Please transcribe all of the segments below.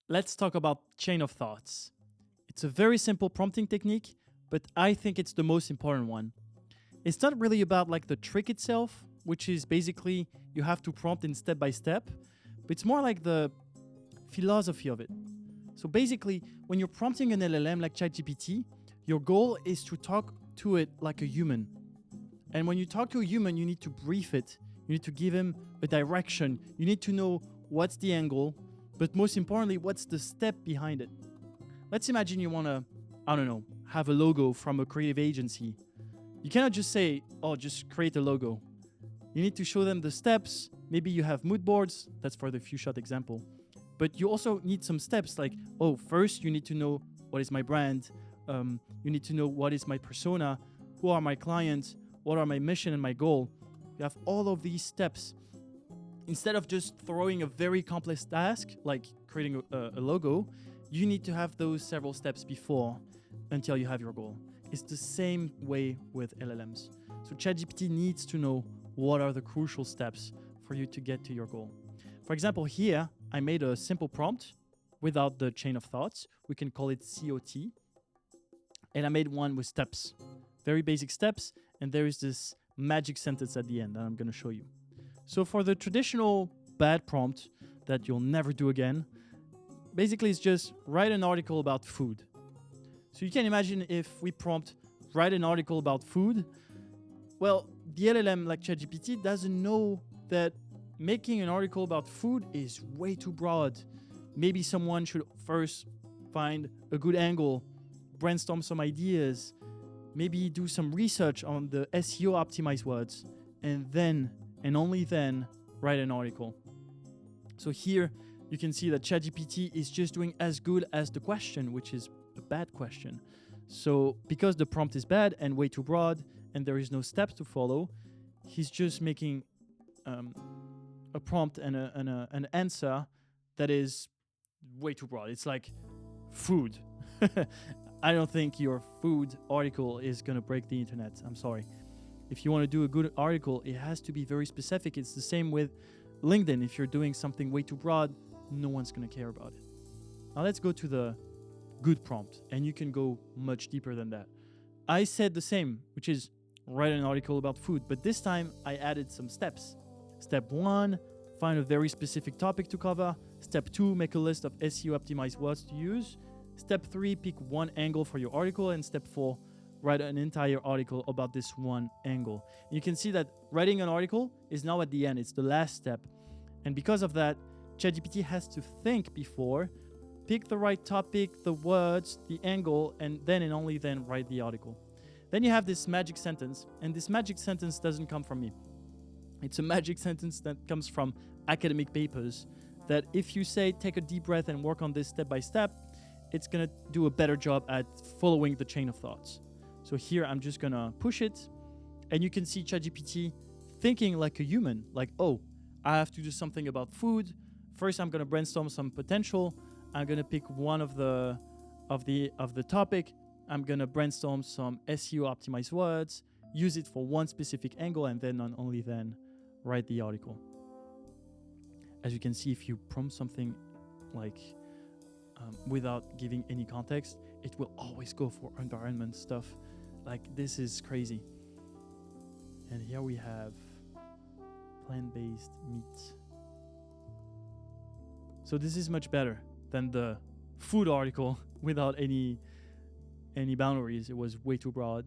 let's talk about chain of thoughts. It's a very simple prompting technique, but I think it's the most important one. It's not really about like the trick itself, which is basically you have to prompt in step by step, but it's more like the philosophy of it. So basically, when you're prompting an LLM like ChatGPT, your goal is to talk to it like a human. And when you talk to a human, you need to brief it. You need to give him a direction. You need to know what's the angle, but most importantly, what's the step behind it. Let's imagine you want to, I don't know, have a logo from a creative agency. You cannot just say, oh, just create a logo. You need to show them the steps. Maybe you have mood boards. That's for the few shot example. But you also need some steps like, oh, first you need to know what is my brand. You need to know what is my persona, who are my clients, what are my mission and my goal. You have all of these steps. Instead of just throwing a very complex task, like creating a logo, you need to have those several steps before until you have your goal. It's the same way with LLMs. So ChatGPT needs to know what are the crucial steps for you to get to your goal. For example, here, I made a simple prompt without the chain of thoughts. We can call it COT. And I made one with steps, very basic steps. And there is this magic sentence at the end that I'm going to show you. So for the traditional bad prompt that you'll never do again, basically it's just write an article about food. So you can imagine if we prompt write an article about food, well, the LLM like ChatGPT doesn't know that making an article about food is way too broad. Maybe someone should first find a good angle, brainstorm some ideas, maybe do some research on the SEO optimized words, and then, and only then, write an article. So here you can see that ChatGPT is just doing as good as the question, which is a bad question. So because the prompt is bad and way too broad and there is no steps to follow, he's just making a prompt and an answer that is way too broad. It's like food. I don't think your food article is going to break the internet. I'm sorry. If you want to do a good article, it has to be very specific. It's the same with LinkedIn. If you're doing something way too broad, no one's going to care about it. Now let's go to the good prompt, and you can go much deeper than that. I said the same, which is write an article about food, but this time I added some steps. Step 1, find a very specific topic to cover. Step 2, make a list of SEO optimized words to use. Step 3, pick one angle for your article. And step 4, write an entire article about this one angle. And you can see that writing an article is now at the end. It's the last step. And because of that, ChatGPT has to think before, pick the right topic, the words, the angle, and then and only then write the article. Then you have this magic sentence, and this magic sentence doesn't come from me. It's a magic sentence that comes from academic papers that if you say, take a deep breath and work on this step by step, it's going to do a better job at following the chain of thoughts. So here I'm just going to push it, and you can see ChatGPT thinking like a human, like, oh, I have to do something about food. First, I'm going to brainstorm some potential. I'm going to pick one of the topic. I'm going to brainstorm some SEO optimized words, use it for one specific angle, and then only then write the article. As you can see, if you prompt something like without giving any context, it will always go for environment stuff. Like, this is crazy. And here we have plant-based meat. So this is much better than the food article without any boundaries. It was way too broad.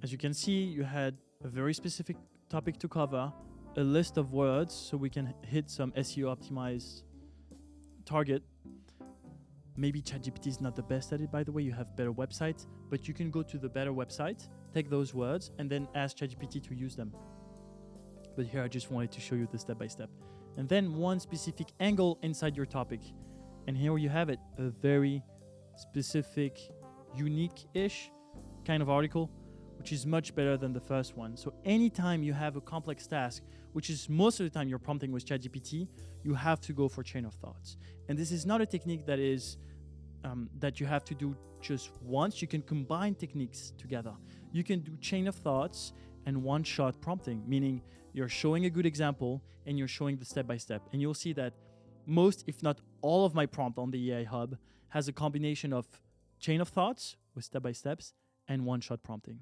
As you can see, you had a very specific topic to cover, a list of words so we can hit some SEO optimized target. Maybe ChatGPT is not the best at it, by the way. You have better websites, but you can go to the better website, take those words, and then ask ChatGPT to use them. But here I just wanted to show you the step by step. And then one specific angle inside your topic. And here you have it, a very specific, unique-ish kind of article, which is much better than the first one. So anytime you have a complex task which is most of the time you're prompting with ChatGPT, you have to go for chain of thoughts. And this is not a technique that is that you have to do just once. You can combine techniques together. You can do chain of thoughts and one-shot prompting, meaning you're showing a good example and you're showing the step-by-step. And you'll see that most, if not all of my prompt on the AI Hub has a combination of chain of thoughts with step-by-steps and one-shot prompting.